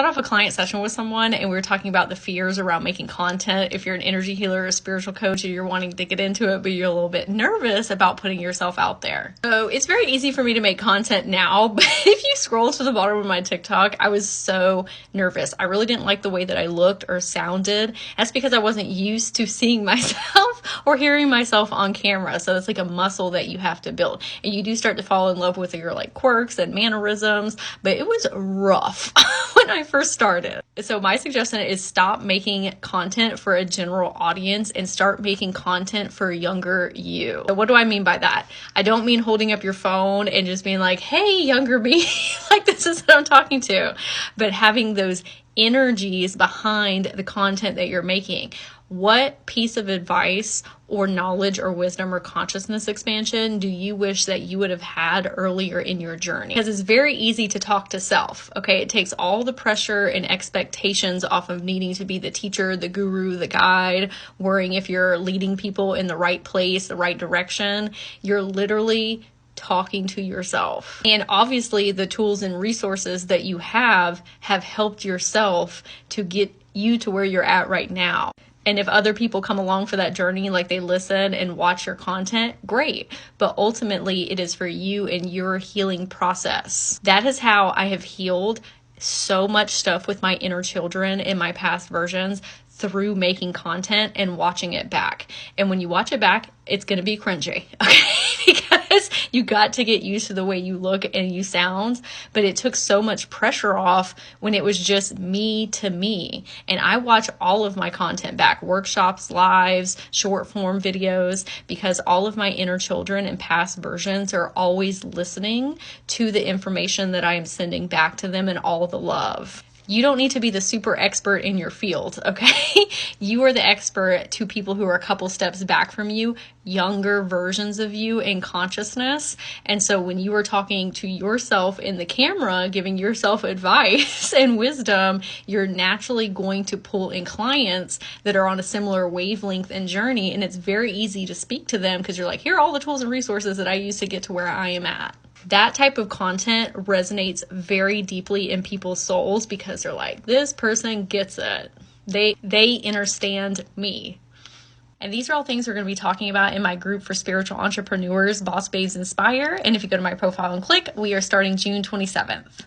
Off a client session with someone and we were talking about the fears around making content. If you're an energy healer or a spiritual coach and you're wanting to get into it, but you're a little bit nervous about putting yourself out there. So it's very easy for me to make content now, but if you scroll to the bottom of my TikTok, I was so nervous. I really didn't like the way that I looked or sounded. That's because I wasn't used to seeing myself or hearing myself on camera. So it's like a muscle that you have to build. And you do start to fall in love with your like quirks and mannerisms, but it was rough when I first started. So my suggestion is stop making content for a general audience and start making content for younger you. So what do I mean by that? I don't mean holding up your phone and just being like, hey, younger me, like this is what I'm talking to, but having those energies behind the content that you're making. What piece of advice or knowledge or wisdom or consciousness expansion do you wish that you would have had earlier in your journey? Because it's very easy to talk to self, okay? It takes all the pressure and expectations off of needing to be the teacher, the guru, the guide, worrying if you're leading people in the right place, the right direction. You're literally talking to yourself. And obviously the tools and resources that you have helped yourself to get you to where you're at right now. And if other people come along for that journey, like they listen and watch your content, great. But ultimately it is for you and your healing process. That is how I have healed so much stuff with my inner children in my past versions through making content and watching it back. And when you watch it back, it's going to be cringy, okay? Because you got to get used to the way you look and you sound, but it took so much pressure off when it was just me to me. And I watch all of my content back, workshops, lives, short form videos, because all of my inner children and past versions are always listening to the information that I am sending back to them and all the love. You don't need to be the super expert in your field, okay? You are the expert to people who are a couple steps back from you, younger versions of you in consciousness. And so when you are talking to yourself in the camera, giving yourself advice and wisdom, you're naturally going to pull in clients that are on a similar wavelength and journey. And it's very easy to speak to them because you're like, here are all the tools and resources that I use to get to where I am at. That type of content resonates very deeply in people's souls because they're like, this person gets it. They understand me. And these are all things we're going to be talking about in my group for spiritual entrepreneurs, Boss Babes Inspire. And if you go to my profile and click, we are starting June 27th.